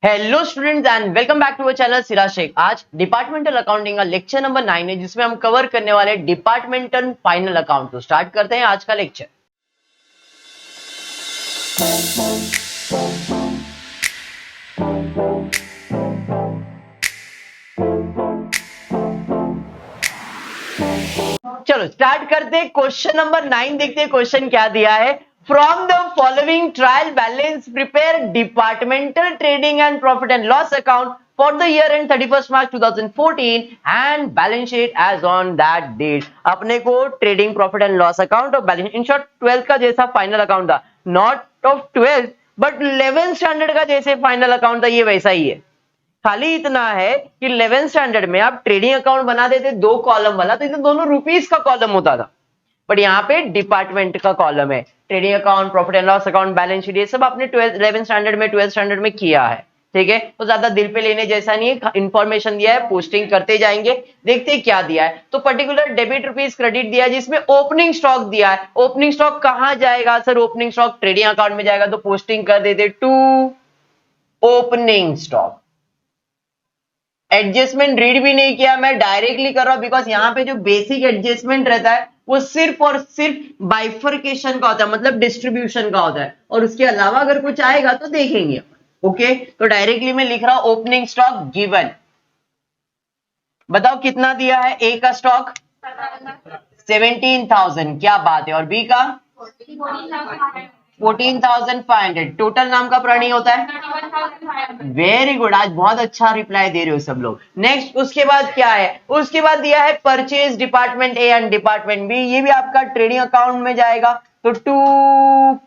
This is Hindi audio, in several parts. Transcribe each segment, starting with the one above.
Hello students and welcome back to our channel Sira Shaikh. आज डिपार्टमेंटल अकाउंटिंग का लेक्चर नंबर 9 है जिसमें हम कवर करने वाले डिपार्टमेंटल फाइनल अकाउंट। तो स्टार्ट करते हैं आज का लेक्चर। चलो स्टार्ट करते हैं। क्वेश्चन नंबर 9 देखते हैं क्वेश्चन क्या दिया है। From the following trial balance prepare departmental trading and profit and loss account for the year end 31 March 2014 and balance sheet as on that date. अपने को trading profit and loss account और बैलेंस, इन शॉर्ट 12th का जैसा फाइनल अकाउंट था, not of 12th but 11th standard का जैसे फाइनल अकाउंट था, ये वैसा ही है। खाली इतना है कि 11th स्टैंडर्ड में आप ट्रेडिंग अकाउंट बना देते 2 कॉलम वाला, तो इधर दोनों रुपीस का कॉलम होता था, बट यहाँ पे डिपार्टमेंट का कॉलम है। Trading account, profit and loss account, balance sheet, ये सब आपने 11th स्टैंडर्ड में 12th स्टैंडर्ड में किया है। ठीक है, तो ज्यादा दिल पे लेने जैसा नहीं है। इंफॉर्मेशन दिया है, पोस्टिंग करते जाएंगे। देखते हैं क्या दिया है। तो पर्टिकुलर डेबिट रुपीज क्रेडिट दिया है जिसमें ओपनिंग स्टॉक दिया है। ओपनिंग स्टॉक कहां जाएगा sir? Opening stock trading account में जाएगा, तो पोस्टिंग कर देते to opening stock. Adjustment read भी नहीं किया, मैं डायरेक्टली कर रहा हूं बिकॉज यहाँ पे जो बेसिक एडजस्टमेंट रहता है वो सिर्फ और सिर्फ बाइफर्केशन का होता है, मतलब डिस्ट्रीब्यूशन का होता है, और उसके अलावा अगर कुछ आएगा तो देखेंगे। ओके, तो डायरेक्टली मैं लिख रहा हूं ओपनिंग स्टॉक गिवन। बताओ कितना दिया है? ए का स्टॉक 17,000, क्या बात है। और बी का 14,500। टोटल नाम का प्राणी होता है। वेरी गुड, आज बहुत अच्छा रिप्लाई दे रहे हो सब लोग। नेक्स्ट, उसके बाद क्या है? उसके बाद दिया है purchase department A and department B, ये भी आपका ट्रेडिंग अकाउंट में जाएगा, तो टू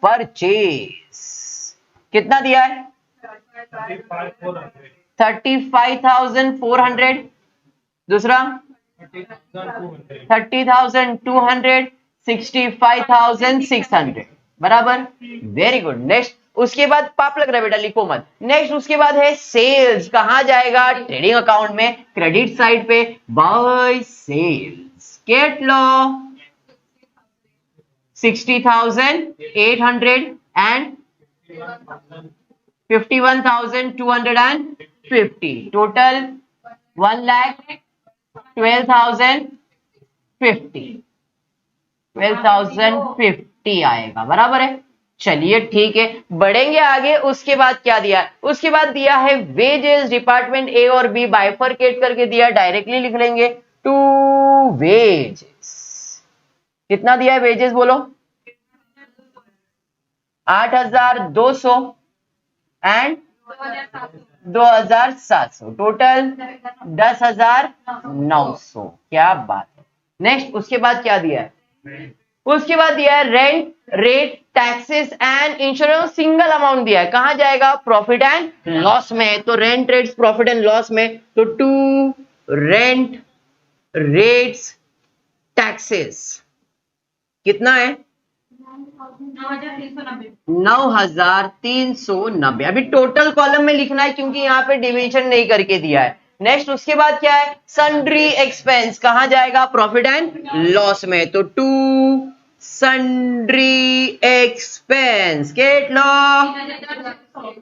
परचेज कितना दिया है? 35,400। दूसरा 30,200, 65,600, बराबर। Very good. नेक्स्ट, उसके बाद पाप लग रहा है बेटा, लिखो मत। नेक्स्ट उसके बाद है सेल्स, कहां जाएगा? ट्रेडिंग अकाउंट में, क्रेडिट साइड पे, बाय सेल्स केटलॉ 60,800 एंड 51,250, टोटल 1,12,050, 12,050 आएगा, बराबर है। चलिए ठीक है, बढ़ेंगे आगे। उसके बाद क्या दिया है? उसके बाद दिया है वेजेस डिपार्टमेंट ए और बी, बाइफरकेट करके दिया, डायरेक्टली लिख लेंगे टू वेजेस। कितना दिया है वेजेस बोलो? 8,200 एंड 2,700, टोटल 10,900, क्या बात है। नेक्स्ट उसके बाद क्या दिया है? उसके बाद दिया है rent, rate, taxes and insurance, single amount दिया है, कहां जाएगा? प्रॉफिट एंड लॉस में। तो rent, rates, profit and loss में, तो टू रेंट, रेट्स, टैक्सेस कितना है? 9,390। अभी टोटल कॉलम में लिखना है क्योंकि यहाँ पे डिवीजन नहीं करके दिया है। नेक्स्ट उसके बाद क्या है? सन्ड्री एक्सपेंस, कहां जाएगा? प्रॉफिट एंड लॉस में, तो टू सन्ड्री एक्सपेंस केटलॉ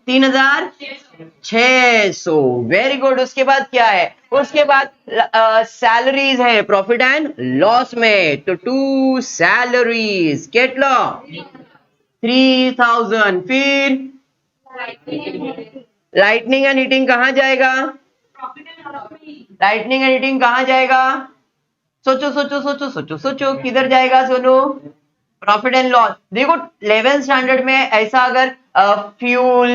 3,600। Very good. उसके बाद क्या है? उसके बाद सैलरीज है प्रॉफिट एंड लॉस में, तो टू सैलरीज केटलॉ 3,000। फिर लाइटनिंग एंड हीटिंग कहां जाएगा? लाइटनिंग एंड हीटिंग कहां जाएगा? सोचो सोचो सोचो सोचो सोचो, किधर जाएगा सोनू? Profit and loss. देखो 11th स्टैंडर्ड में ऐसा अगर फ्यूल,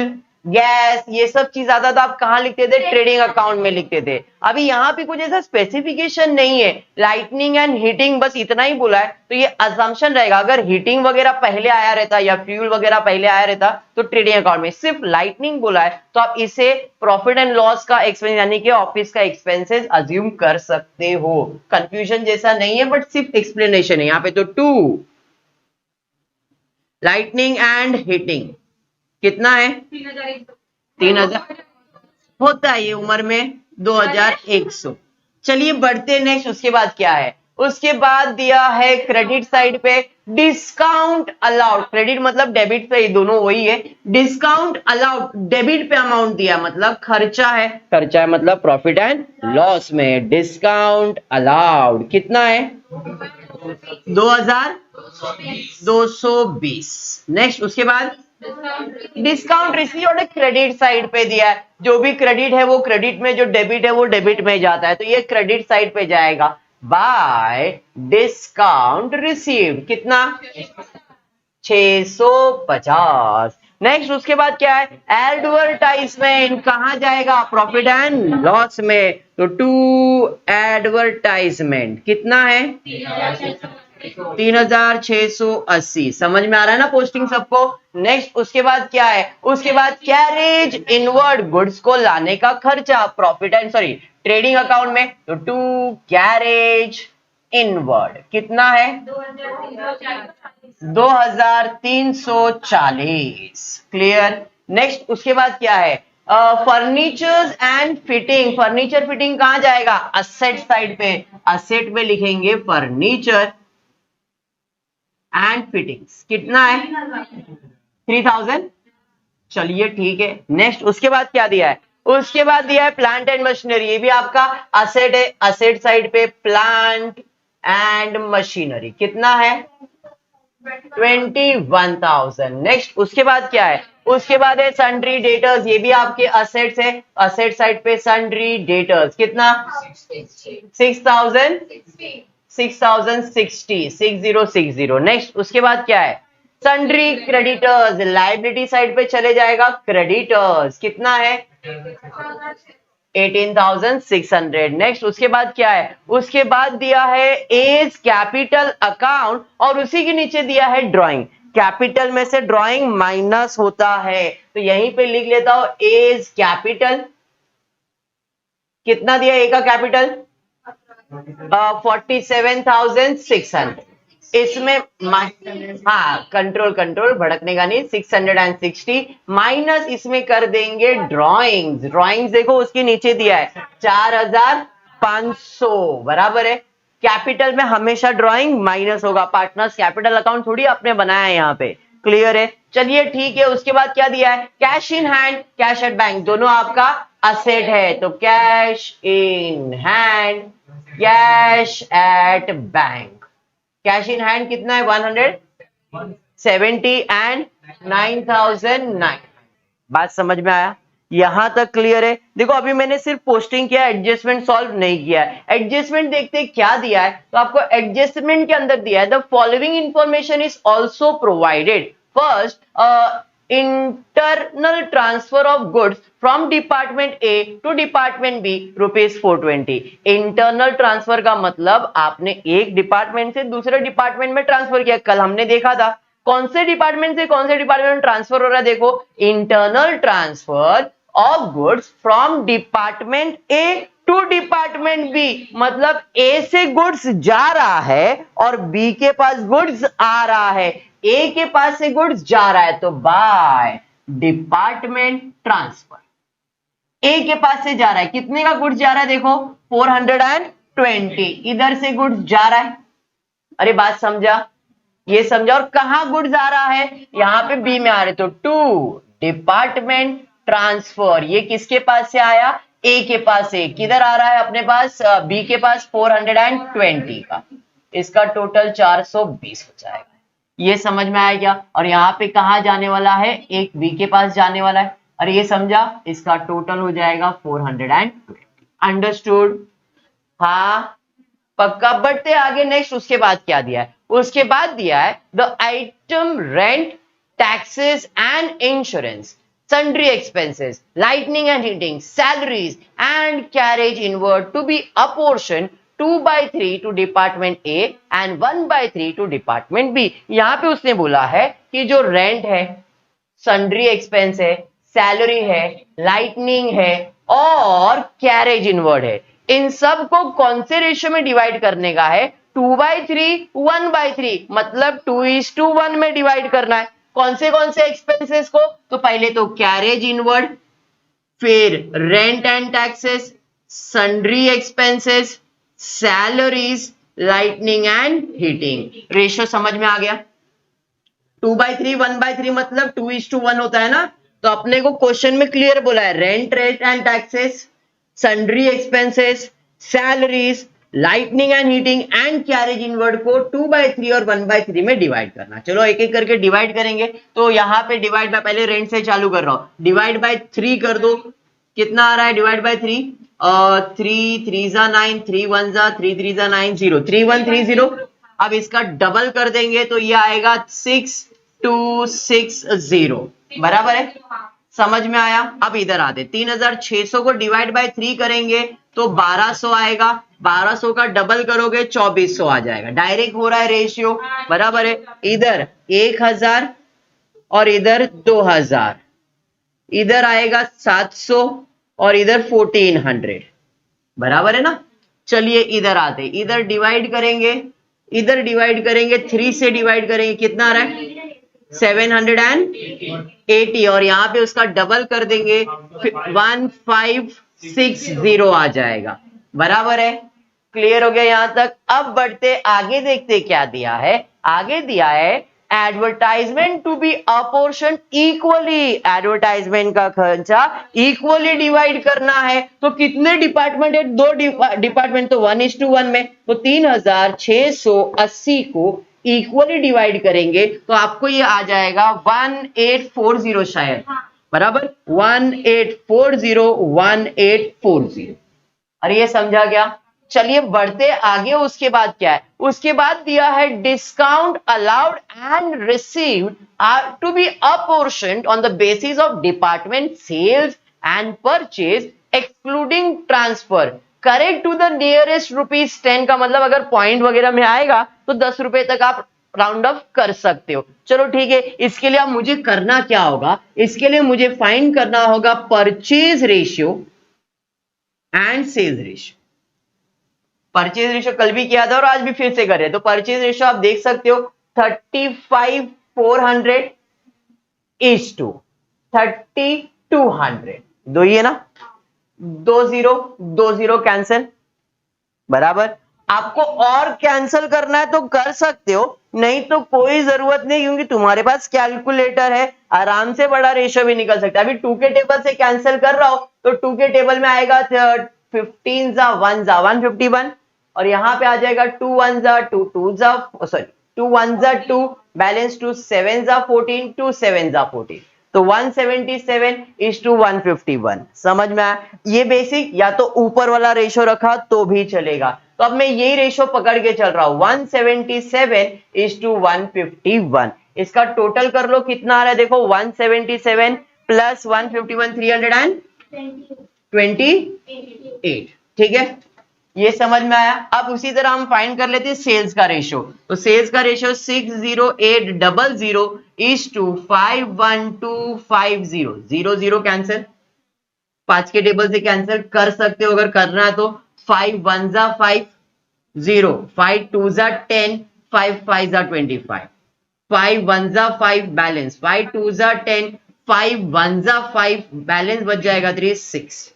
गैस, ये सब चीज आता था, आप कहां लिखते थे? ट्रेडिंग अकाउंट में लिखते थे। अभी यहाँ पे कुछ ऐसा स्पेसिफिकेशन नहीं है, लाइटनिंग एंड हीटिंग बस इतना ही बोला है, तो ये अजम्पशन रहेगा। अगर हीटिंग वगैरह पहले आया रहता या फ्यूल वगैरह पहले आया रहता तो ट्रेडिंग अकाउंट में, सिर्फ लाइटनिंग बोला है तो आप इसे प्रॉफिट एंड लॉस का एक्सपेंस यानी कि ऑफिस का एक्सपेंसेस अज्यूम कर सकते हो। कंफ्यूजन जैसा नहीं है, बट सिर्फ एक्सप्लेनेशन है यहाँ पे। तो टू लाइटनिंग एंड हीटिंग कितना है? 3,000 होता है ये उम्र में 2,100। चलिए बढ़ते नेक्स्ट। उसके बाद क्या है? उसके बाद दिया है क्रेडिट साइड पे डिस्काउंट अलाउड, क्रेडिट मतलब डेबिट से, दोनों वही है, डिस्काउंट अलाउड डेबिट पे अमाउंट दिया मतलब खर्चा है, खर्चा है मतलब प्रॉफिट एंड लॉस में डिस्काउंट अलाउड कितना है 2220। नेक्स्ट उसके बाद डिस्काउंट रिसीव और क्रेडिट साइड पे दिया है, जो भी क्रेडिट है वो क्रेडिट में, जो डेबिट है वो डेबिट में जाता है, तो ये क्रेडिट साइड पे जाएगा बाय डिस्काउंट रिसीव्ड कितना 650। नेक्स्ट उसके बाद क्या है एडवर्टाइजमेंट, कहां जाएगा प्रॉफिट एंड लॉस में, तो टू एडवर्टाइजमेंट कितना है 3680। समझ में आ रहा है ना पोस्टिंग सबको। नेक्स्ट उसके बाद क्या है, उसके बाद कैरेज इनवर्ड गुड्स को लाने का खर्चा profit and sorry trading account में, तो टू कैरेज इनवर्ड कितना है 2340। क्लियर। नेक्स्ट उसके बाद क्या है furnitures and fitting, furniture fitting कहां जाएगा असेट साइड पे, असेट में लिखेंगे फर्नीचर एंड फिटिंग्स कितना है 3000। चलिए ठीक है। नेक्स्ट उसके बाद क्या दिया है, उसके बाद दिया है प्लांट एंड मशीनरी, ये भी आपका असेट है, असेट साइड पे प्लांट एंड मशीनरी कितना है 21,000। नेक्स्ट उसके बाद क्या है, उसके बाद है सन्ड्री डेटर्स, ये भी आपके असेट्स है, असेट साइड पे सन्ड्री डेटर्स कितना 6060। नेक्स्ट उसके बाद क्या है सन्ड्री क्रेडिटर्स, लाइबिलिटी साइड पे चले जाएगा क्रेडिटर्स कितना है 18,600। नेक्स्ट उसके बाद क्या है, उसके बाद दिया है एज कैपिटल अकाउंट और उसी के नीचे दिया है ड्राइंग, कैपिटल में से ड्राइंग माइनस होता है, तो यहीं पे लिख लेता हूं एज कैपिटल कितना दिया ए का कैपिटल 47,600। इसमें हाँ कंट्रोल कंट्रोल भड़कने का नहीं, 660 माइनस इसमें कर देंगे ड्राइंग्स, ड्राइंग्स देखो उसके नीचे दिया है 4,500 बराबर है, कैपिटल में हमेशा ड्राइंग माइनस होगा, पार्टनर्स कैपिटल अकाउंट थोड़ी आपने बनाया है यहाँ पे। क्लियर है। चलिए ठीक है। उसके बाद क्या दिया है cash in hand cash at bank, दोनों आपका असेट है, तो cash in hand cash at bank, cash in hand कितना है 170 एंड 9,009। बात समझ में आया, यहां तक क्लियर है। देखो अभी मैंने सिर्फ पोस्टिंग किया, एडजस्टमेंट सॉल्व नहीं किया है। एडजस्टमेंट देखते क्या दिया है, तो आपको एडजस्टमेंट के अंदर दिया है the following information is also provided. First internal transfer of goods from department A to department B ₹420। Internal transfer का मतलब आपने एक डिपार्टमेंट से दूसरे डिपार्टमेंट में ट्रांसफर किया, कल हमने देखा था कौन से डिपार्टमेंट से कौन से डिपार्टमेंट में ट्रांसफर हो रहा है, देखो internal transfer of goods from department A to department B, मतलब ए से गुड्स जा रहा है और बी के पास गुड्स आ रहा है, ए के पास से गुड्स जा रहा है, तो बाय डिपार्टमेंट ट्रांसफर ए के पास से जा रहा है, कितने का गुड्स जा रहा है देखो 420, इधर से गुड्स जा रहा है। अरे बात समझा, ये समझा। और कहां गुड्स आ रहा है, यहां पे बी में आ रहे, तो टू डिपार्टमेंट ट्रांसफर, ये किसके पास से आया ए के पास से, किधर आ रहा है अपने पास बी के पास 420 का, इसका टोटल 420 हो जाएगा। ये समझ में आया क्या। और यहाँ पे कहा जाने वाला है, एक बी के पास जाने वाला है, और ये समझा, इसका टोटल हो जाएगा 420। अंडरस्टूड, हाँ पक्का। बढ़ते आगे। नेक्स्ट उसके बाद क्या दिया है, उसके बाद दिया है the item rent taxes and insurance sundry expenses lightning and heating salaries and carriage inward to be apportioned 2/3 to department A and 1/3 to department B। यहां पे उसने बोला है कि जो रेंट है, सन्ड्री एक्सपेंस है, सैलरी है, लाइटनिंग है और कैरेज इनवर्ड है, इन सब को कौन से रेशियो में डिवाइड करने का है 2/3 1/3, मतलब 2:1 में डिवाइड करना है। कौन से एक्सपेंसेस को, तो पहले तो कैरेज इनवर्ड, फिर rent and taxes, sundry expenses, salaries, lightning and heating. Ratio समझ में आ गया? 2/3 1/3 मतलब 2:1 होता है ना। तो अपने को क्वेश्चन में क्लियर बोला है, rent rate and taxes, sundry expenses, salaries, lightning and heating and carriage inward को 2/3 और 1/3 में डिवाइड करना। चलो एक एक करके डिवाइड करेंगे। तो यहाँ पे डिवाइड बाय, पहले रेंट से चालू कर रहा हूं, डिवाइड बाय 3 कर दो। कितना आ रहा है डिवाइड बाय 3? 3 3 जा 9, 3 1 जा 3 3 जा 9, 0 3130। अब इसका डबल कर देंगे तो ये आएगा 6260। बराबर है? समझ में आया? अब इधर आते, 3600 को डिवाइड बाय 3 करेंगे तो 1200 आएगा। 1200 का डबल करोगे 2400 आ जाएगा। डायरेक्ट हो रहा है रेशियो। बराबर है? इधर 1000 और इधर 2000, इधर आएगा 700 और इधर 1400। बराबर है ना? चलिए इधर आते, इधर डिवाइड करेंगे, इधर डिवाइड करेंगे, 3 से डिवाइड करेंगे, कितना आ रहा है? 780 और यहां पे उसका डबल कर देंगे 1560 आ जाएगा। बराबर है? क्लियर हो गया यहां तक? अब बढ़ते आगे, देखते क्या दिया है। आगे दिया है advertisement to be apportion equally, advertisement का खर्चा इक्वली डिवाइड करना है। तो कितने डिपार्टमेंट है? 2 डिपार्टमेंट, तो 1:1 में। तो 3680 को इक्वली डिवाइड करेंगे तो आपको ये आ जाएगा 1840 शायद। बराबर? 1840। अरे ये समझा क्या? चलिए बढ़ते आगे। उसके बाद क्या है? उसके बाद दिया है discount allowed and received are to be apportioned on the basis of department sales and purchase excluding transfer correct to the nearest ₹10 का मतलब अगर पॉइंट वगैरह में आएगा तो 10 रुपए तक आप राउंड ऑफ कर सकते हो। चलो ठीक है, इसके लिए अब मुझे करना क्या होगा? इसके लिए मुझे फाइंड करना होगा purchase ratio and sales ratio. Purchase ratio कल भी किया था और आज भी फिर से कर रहे हैं। तो परचेज रेशियो आप देख सकते हो 35,400 इज टू 3,200। दो ही है ना, 2 0 कैंसिल। बराबर? आपको और कैंसिल करना है तो कर सकते हो, नहीं तो कोई जरूरत नहीं, क्योंकि तुम्हारे पास कैलकुलेटर है, आराम से बड़ा रेशियो भी निकल सकता है। अभी 2 के टेबल से कैंसिल कर रहा हो तो 2 के टेबल में आएगा 15 जा 1 जा 151 और यहां पे आ जाएगा 2 1 जा 2 2 जा, सॉरी 2 1 जा 2, बैलेंस 2 7 जा 14, 2 7 जा 14। तो 177 इज टू 151। समझ में आया? ये बेसिक, या तो ऊपर वाला रेशियो रखा तो भी चलेगा। तो अब मैं यही रेशियो पकड़ के चल रहा हूं, 177 इज टू 151। इसका टोटल कर लो, कितना आ रहा है देखो, 177 प्लस 151 328। ठीक है, ये समझ में आया? अब उसी तरह हम फाइंड कर लेते हैं सेल्स का रेशियो। तो सेल्स का रेशियो 60800 इज टू 51250। 0 0 कैंसिल, 5 के टेबल से कैंसिल कर सकते हो अगर करना है तो। 5 1 जा 5 0, 5 2 जा 10, 5 5 जा 25, 5 1 जा 5 बैलेंस, 5 2 जा 10, 5 1 जा 5 बैलेंस बच जाएगा 3 6।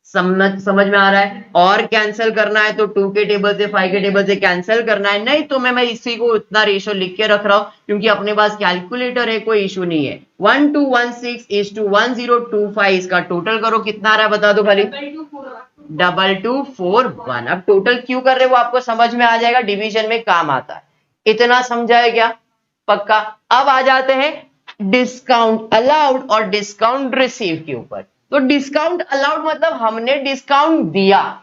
समझ में आ रहा है? और कैंसिल करना है तो 2 के टेबल से 5 के टेबल से कैंसिल करना है, नहीं तो मैं इसी को इतना रेशियो लिख के रख रहा हूं क्योंकि अपने पास कैलकुलेटर है, कोई इशू नहीं है। 1216 इज टू 1025। इसका टोटल करो, कितना आ रहा है बता दो खाली? 2241। अब टोटल क्यों कर रहे हो आपको समझ में आ जाएगा, डिवीजन में काम आता है। इतना समझा है क्या? पक्का? अब आ जाते हैं डिस्काउंट अलाउड और डिस्काउंट रिसीव के ऊपर। तो डिस्काउंट अलाउड मतलब हमने डिस्काउंट दिया,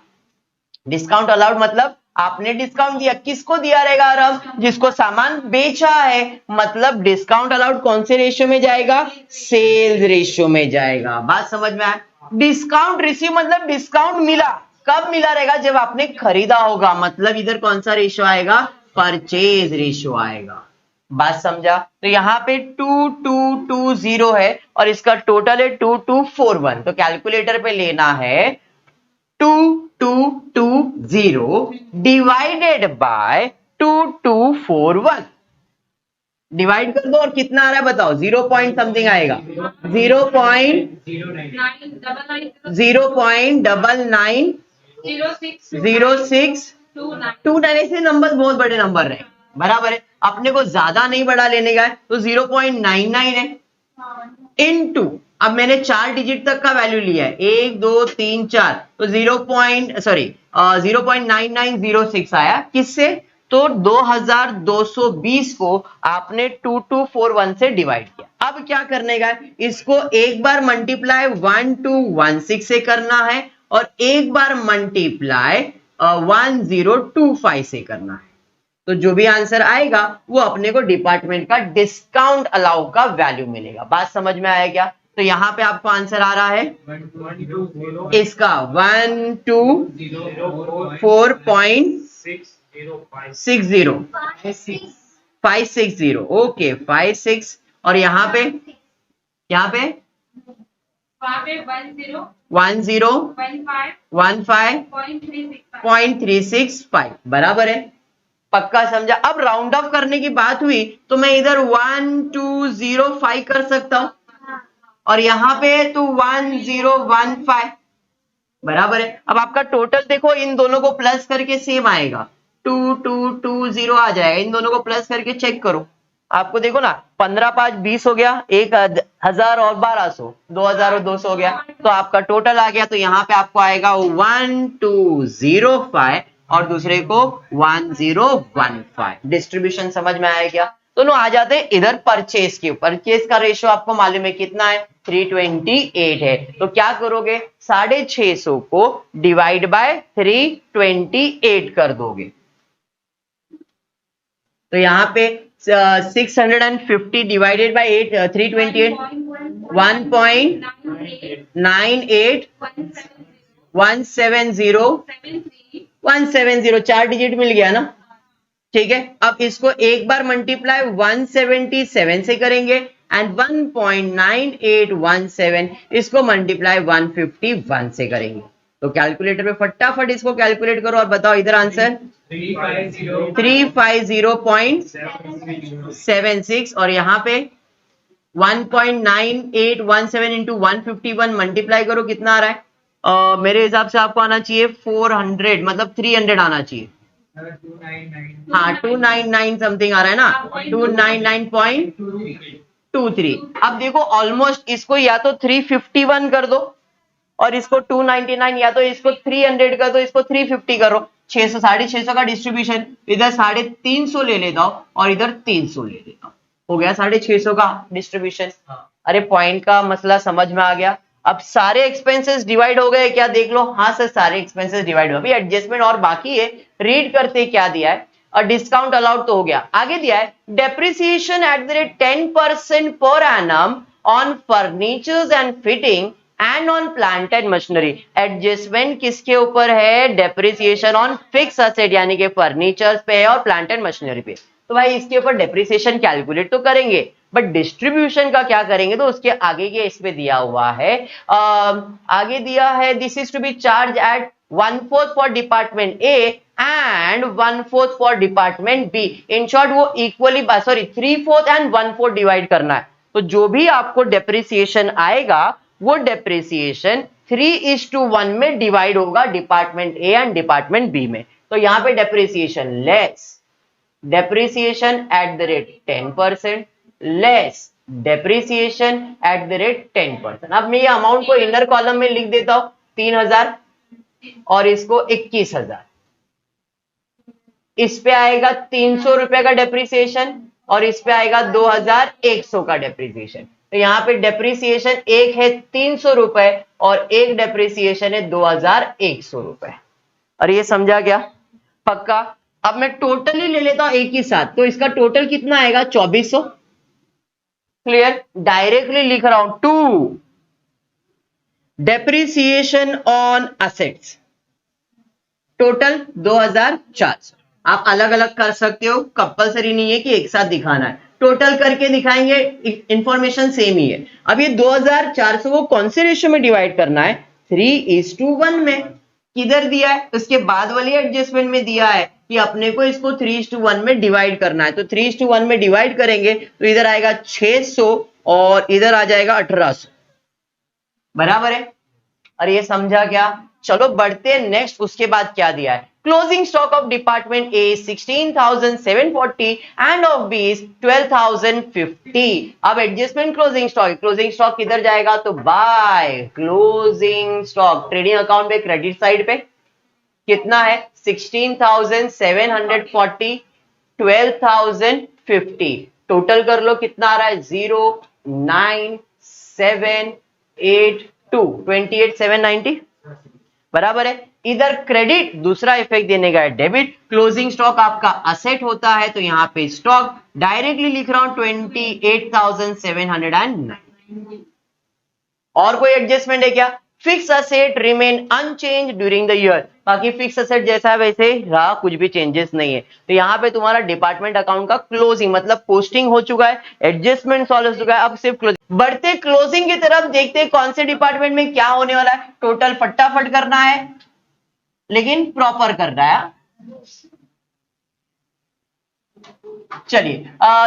डिस्काउंट अलाउड मतलब आपने डिस्काउंट दिया। किसको दिया रहेगा आराम? जिसको सामान बेचा है। मतलब डिस्काउंट अलाउड कौन से रेशियो में जाएगा? सेल्स रेशियो में जाएगा। बात समझ में आया? डिस्काउंट रिसीव मतलब डिस्काउंट मिला, कब मिला रहेगा? जब आपने खरीदा होगा। मतलब इधर कौन सा रेशियो आएगा? परचेज रेशियो आएगा। बात समझा? तो यहां पे 2220 है और इसका टोटल है 2241। तो कैलकुलेटर पे लेना है 2220 डिवाइडेड बाय 2241। डिवाइड कर दो और कितना आ रहा है बताओ? 0 पॉइंट समथिंग आएगा, 0.9906 2 9 ऐसे नंबर बहुत बड़े नंबर रहे, बराबर है। अपने को ज्यादा नहीं बड़ा लेने का है, तो 0.99 है इनटू, अब मैंने 4 डिजिट तक का वैल्यू लिया है, 1 2 3 4, तो 0.9906 आया। किससे? तो 2220 को आपने 2241 से डिवाइड किया। अब क्या करने का है, इसको एक बार मल्टीप्लाई 1216 से करना है और एक बार मल्टीप्लाई 1025 से करना है। तो जो भी आंसर आएगा वो अपने को डिपार्टमेंट का डिस्काउंट अलाउ का वैल्यू मिलेगा। बात समझ में आया क्या? तो यहां पे आपको आंसर आ रहा है इसका 560, ओके 56, और यहाँ पे 1015.365, बराबर है। पक्का समझा? अब राउंड ऑफ करने की बात हुई तो मैं इधर 1205 कर सकता हूं और यहां पे तो 1015, बराबर है। अब आपका टोटल देखो, इन दोनों को प्लस करके सेम आएगा, 2220 आ जाएगा। इन दोनों को प्लस करके चेक करो, आपको देखो ना, 15 5 20 हो गया, 1000 और 1200, 2200 हो गया, तो आपका टोटल आ गया। तो यहाँ पे आपको आएगा 1205 और दूसरे को 1015। डिस्ट्रीब्यूशन समझ में आया क्या? दोनों आ जाते हैं इधर परचेज के। परचेज का रेशियो आपको मालूम है कितना है, 328 है। तो क्या करोगे, 650 को डिवाइड बाय 328 कर दोगे। तो यहाँ पे 650 डिवाइडेड बाय 328, 1.98170, 4 डिजिट मिल गया ना, ठीक है। अब इसको एक बार मल्टीप्लाई 177 से करेंगे एंड 1.9817 इसको मल्टीप्लाई 151 से करेंगे। तो कैलकुलेटर पे फटाफट इसको कैलकुलेट करो और बताओ इधर आंसर 350.76 और यहाँ पे 1.9817 इंटू 151 मल्टीप्लाई करो, कितना आ रहा है? मेरे हिसाब से आपको आना चाहिए 400, मतलब 300 आना चाहिए। हाँ 299 समथिंग आ रहा है ना, 299.23। अब देखो ऑलमोस्ट इसको या तो 351 कर दो और इसको 299, या तो इसको 300 कर दो, इसको 350 करो। 600 650 का डिस्ट्रीब्यूशन, इधर 350 ले लेता हूं और इधर 300 ले लेता हूं, हो गया 650 का डिस्ट्रीब्यूशन। अरे पॉइंट का मसला समझ में आ गया? अब सारे एक्सपेंसेस डिवाइड हो गए क्या, देख लो। हाँ सर सारे एक्सपेंसेस डिवाइड हो गए, एडजस्टमेंट और बाकी है, रीड करते क्या दिया है। और डिस्काउंट अलाउड तो हो गया, आगे दिया है depreciation at the rate 10% per annum on furnitures and fitting and on plant and machinery. Adjustment किसके ऊपर है? डेप्रिसिएशन ऑन फिक्स असेट, यानी कि फर्नीचर्स पे है और प्लांट एंड मशीनरी पे। तो भाई इसके ऊपर डेप्रिसिएशन कैलकुलेट तो करेंगे, बट डिस्ट्रीब्यूशन का क्या करेंगे? तो उसके आगे के इस पे दिया हुआ है, आगे दिया है this is to be charge at 1/4 for department A and 1/4 for department B. In short वो इक्वली, सॉरी 3/4 एंड 1/4 डिवाइड करना है। तो जो भी आपको डेप्रिसिएशन आएगा वो डेप्रिसिएशन 3:1 में डिवाइड होगा department A and department B में। तो यहां पे depreciation less depreciation at the rate 10%, less depreciation at the rate 10%। अब मैं ये अमाउंट को इनर कॉलम में लिख देता हूं 3000 और इसको 21000। इस पे आएगा 300 रुपए का डेप्रिसिएशन और इस पे आएगा 2100 का डेप्रिसिएशन। तो यहाँ पे डेप्रिसिएशन एक है 300 रुपए और एक डेप्रिसिएशन है 2100 रुपए। और ये समझा क्या? पक्का? अब मैं टोटल ही ले लेता हूं एक ही साथ, तो इसका टोटल कितना आएगा? 2400। क्लियर? डायरेक्टली लिख रहा हूं, to depreciation on assets total 2400। आप अलग अलग कर सकते हो, कंपलसरी नहीं है कि एक साथ दिखाना है, टोटल करके दिखाएंगे, इंफॉर्मेशन सेम ही है। अब ये 2400 को कौन से रेशियो में डिवाइड करना है? 3:1 में। किधर दिया है? उसके बाद वाली एडजस्टमेंट में दिया है कि अपने को इसको 3:1 में डिवाइड करना है। तो 3:1 में डिवाइड करेंगे तो इधर आएगा 600 और इधर आ जाएगा 1800, बराबर है। और ये समझा क्या? चलो बढ़ते हैं नेक्स्ट, उसके बाद क्या दिया है। Closing stock of department A 16,740 and of B 12,050। अब एडजस्टमेंट क्लोजिंग स्टॉक किधर जाएगा, तो by closing stock trading account पे क्रेडिट साइड पे कितना है 16,740 12,050 टोटल कर लो कितना आ रहा है 0,9,782 28,790 बराबर है। इधर क्रेडिट दूसरा इफेक्ट देने का है डेबिट, क्लोजिंग स्टॉक आपका असेट होता है तो यहाँ पे स्टॉक डायरेक्टली लिख रहा हूं 28,709। और कोई एडजस्टमेंट है क्या, fix asset remain unchange during the year, बाकी फिक्स असेट जैसा है वैसे रहा, कुछ भी चेंजेस नहीं है। तो यहाँ पे तुम्हारा डिपार्टमेंट अकाउंट का क्लोजिंग मतलब पोस्टिंग हो चुका है, एडजस्टमेंट सॉल्व हो चुका है, अब सिर्फ क्लोजिंग। बढ़ते क्लोजिंग की तरफ देखते हैं कौन से डिपार्टमेंट में क्या होने वाला है। टोटल फटाफट करना है लेकिन प्रॉपर करना है। चलिए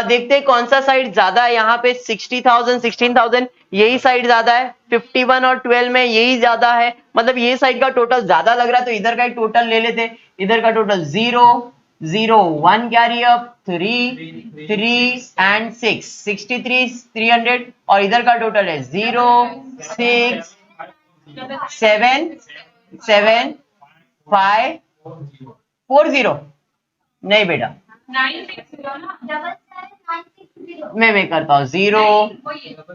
देखते हैं कौन सा साइड ज्यादा है। यहाँ पे 60,000 16,000 यही साइड ज्यादा है, 51 और 12 में यही ज्यादा है, मतलब ये साइड का टोटल ज्यादा लग रहा है, तो इधर का एक टोटल ले लेते। इधर का टोटल 0 0 1 कैरी अप 3 3 एंड 6 63 300 और इधर का टोटल है 0 6 7 7 5 4 0 नहीं बेटा मैं करता हूँ 0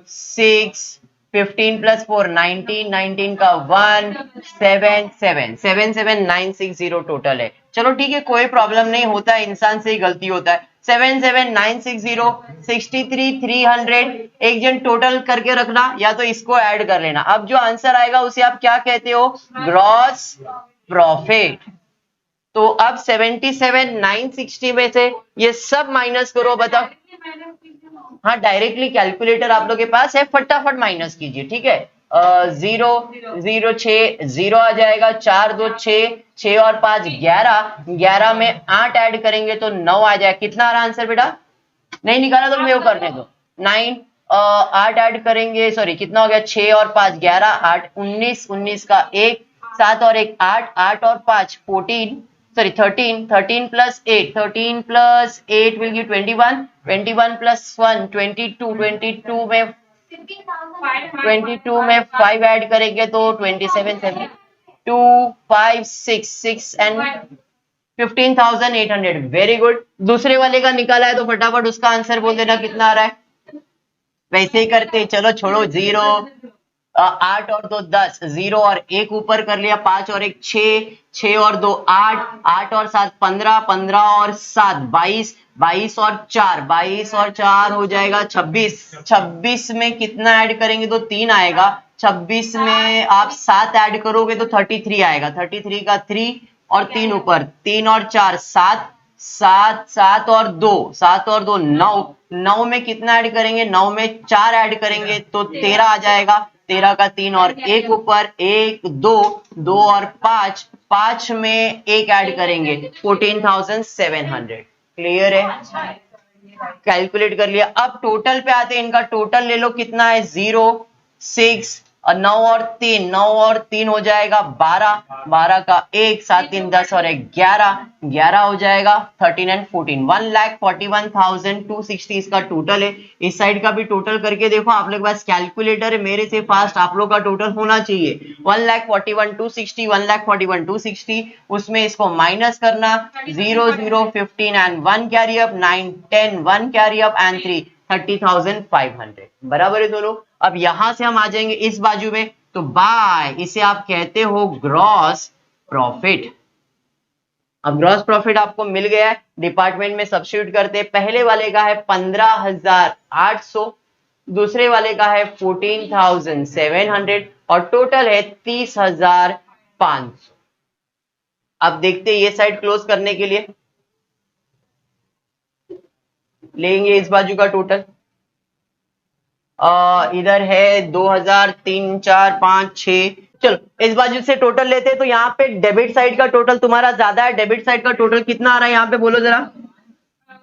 6 15 प्लस 4 19 19 का 1 7 7 7 7 9 6 0 टोटल है। चलो ठीक है कोई प्रॉब्लम नहीं, होता है इंसान से ही गलती होता है। 7 7 9 6 0 63 300 एक जन टोटल करके रखना या तो इसको ऐड कर लेना। अब जो आंसर आएगा उसे आप क्या कहते हो, ग्रॉस प्रॉफिट। तो अब 77 960 में से ये सब माइनस करो, बताओ। हाँ डायरेक्टली कैलकुलेटर आप लोग के पास है, फटाफट माइनस कीजिए ठीक है। 0 0 6 0 आ जाएगा, 4 2 6 6 और 5 11 11 में 8 ऐड करेंगे तो 9 आ जाएगा। कितना आ रहा आंसर बेटा, नहीं निकाला तो मेरे को करने दो। 9 8 ऐड करेंगे, सॉरी कितना हो गया 6 और 5 11 8 19 19 का 1 7 और 1 8 8 और 5 14 sorry 13 13 plus 8 13 plus 8 will give 21 21 plus 1 22 22 में 5 ऐड करेंगे तो 27 7 2 5 6 6 एंड 15,800 वेरी गुड। दूसरे वाले का निकाला है तो फटाफट उसका आंसर बोल देना कितना आ रहा है, वैसे ही करते चलो छोड़ो। 0 8 और 2 10 0 और 1 ऊपर कर लिया, 5 और 1 6 6 और 2 8 8 और 7 15 15 और 7 22 22 और 4 22 और 4 हो जाएगा 26 26 में कितना ऐड करेंगे तो 3 आएगा, 26 में आप 7 ऐड करोगे तो 33 आएगा, 33 का 3 और 3 ऊपर 3 और 4 7 7 7 और 2 7 और 2 9 9 में कितना ऐड करेंगे, 9 में 4 ऐड करेंगे तो 13 आ जाएगा, 13 का 3 और 1 ऊपर 1 2 2 और 5 5 में 1 ऐड करेंगे 14,700। क्लियर है, कैलकुलेट कर लिया। अब टोटल पे आते हैं, इनका टोटल ले लो कितना है 0 6 और 9 और 3 9 और 3 हो जाएगा 12 12 का 1 7 3 10 और 1 11 11 हो जाएगा 13 एंड 14 1,41,260 इसका टोटल है। इस साइड का भी टोटल करके देखो, आप लोग के पास कैलकुलेटर है, मेरे से फास्ट आप लोग का टोटल होना चाहिए। 1,41,260 1,41,260 उसमें इसको माइनस करना 0 0 15 and 1 carry up 9 10 1 carry up and 3 30,500 बराबर है दोनों। अब यहां से हम आ जाएंगे इस बाजू में, तो बाय इसे आप कहते हो ग्रॉस प्रॉफिट। अब ग्रॉस प्रॉफिट आपको मिल गया है, डिपार्टमेंट में सब्स्टिट्यूट करते हैं। पहले वाले का है 15,800, दूसरे वाले का है 14,700 और टोटल है 30,500। अब देखते हैं ये साइड क्लोज करने के लिए लेंगे इस बाजू का टोटल। इधर है 2,000 3 4 5 6, चलो इस बाजू से टोटल लेते हैं। तो यहाँ पे डेबिट साइड का टोटल तुम्हारा ज्यादा है, डेबिट साइड का टोटल कितना आ रहा है यहाँ पे बोलो जरा,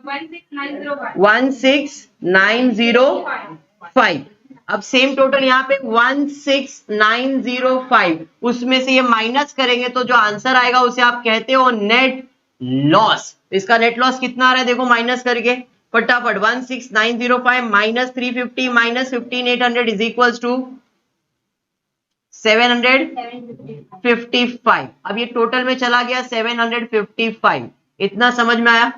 16,905। अब सेम टोटल यहाँ पे 16905, उसमें से ये माइनस करेंगे तो जो आंसर आएगा उसे आप कहते हो नेट लॉस। इसका नेट लॉस कितना आ रहा है देखो माइनस करके फटाफट, 16905 minus 350 minus 15800 is equals to 755। अब ये टोटल में चला गया 755, इतना समझ में आया।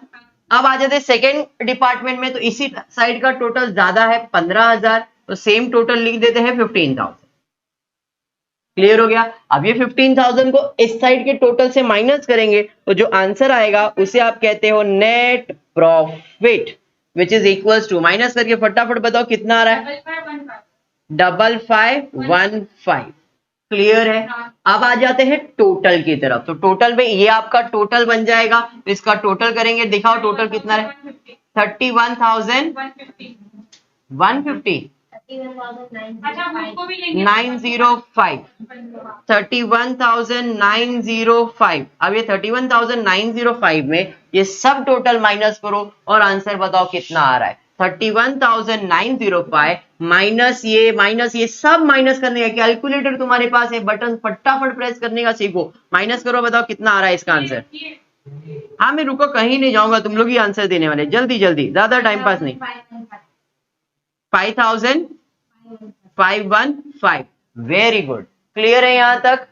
अब आ जाते सेकेंड डिपार्टमेंट में, तो इसी साइड का टोटल ज्यादा है 15,000, तो सेम टोटल लिख देते हैं 15,000। क्लियर हो गया। अब ये 15,000 को इस साइड के टोटल से माइनस करेंगे तो जो आंसर आएगा उसे आप कहते हो net profit, which is equals to, minus करके फटाफट बताओ कितना आ रहा है, 5515। क्लियर है। अब आ जाते हैं टोटल की तरफ, तो टोटल में ये आपका टोटल बन जाएगा, तो इसका टोटल करेंगे, दिखाओ टोटल कितना है, 31,150 905, 31,905। अब ये 31,905 में ये सब टोटल माइनस करो और आंसर बताओ कितना आ रहा है। 31,905 माइनस ये सब माइनस करने का, कैलकुलेटर तुम्हारे पास है, बटन फटाफट प्रेस करने का सीखो, माइनस करो, बताओ कितना आ रहा है इसका आंसर। हाँ मैं रुको, कहीं नहीं जाऊंगा, तुम लोग ही आंसर देने वाले, जल्दी जल्दी, ज्यादा टाइम पास नहीं। 5,515। वेरी गुड, क्लियर है यहां तक,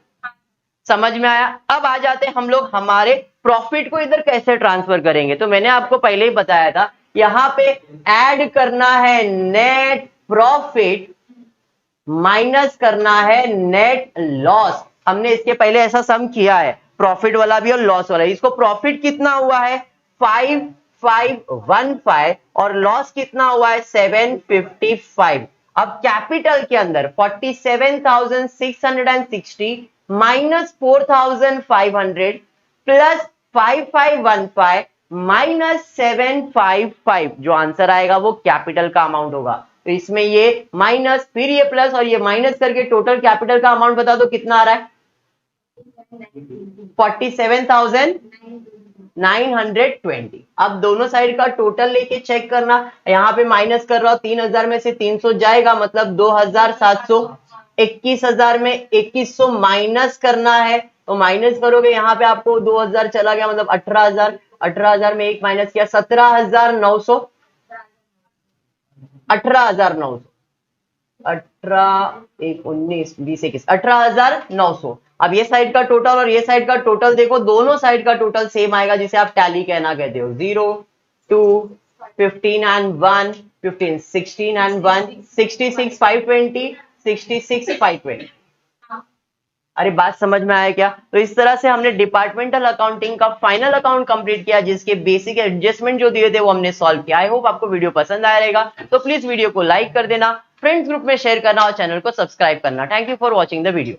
समझ में आया। अब आ जाते हैं हम लोग हमारे प्रॉफिट को इधर कैसे ट्रांसफर करेंगे। तो मैंने आपको पहले ही बताया था, यहां पे ऐड करना है नेट प्रॉफिट माइनस करना है नेट लॉस। हमने इसके पहले ऐसा सम किया है, प्रॉफिट वाला भी और लॉस वाला। इसको प्रॉफिट कितना हुआ है 5515 और लॉस कितना हुआ है 755। अब कैपिटल के अंदर 47,660 माइनस 4,500 प्लस 5515 माइनस 755, जो आंसर आएगा वो कैपिटल का अमाउंट होगा। तो इसमें ये माइनस, फिर ये प्लस और ये माइनस करके टोटल कैपिटल का अमाउंट बता दो कितना आ रहा है, 47,920। अब दोनों साइड का टोटल लेके चेक करना, यहाँ पे माइनस कर रहा हूं, 3,000 में से 300 जाएगा, मतलब 2,700, 21,000 में 2100 माइनस करना है, तो माइनस करोगे यहाँ पे आपको 2,000 चला गया, मतलब 18,000, 18,000 में एक माइनस किया 17,900, 18,900, 18 1 19 20 21 18,900। अब ये साइड का टोटल और ये साइड का टोटल देखो, दोनों साइड का टोटल सेम आएगा, जिसे आप टैली कहना कहते हो, 0 2 15 and 1 15 16 and 1 66 520 66 520। अरे बात समझ में आया क्या। तो इस तरह से हमने डिपार्टमेंटल अकाउंटिंग का फाइनल अकाउंट कंप्लीट किया, जिसके बेसिक एडजस्टमेंट जो दिए थे वो हमने सॉल्व किया। आई होप आपको वीडियो पसंद आया रहेगा, तो प्लीज वीडियो को लाइक कर देना, फ्रेंड्स ग्रुप में शेयर करना और चैनल को सब्सक्राइब करना। Thank you for watching the video.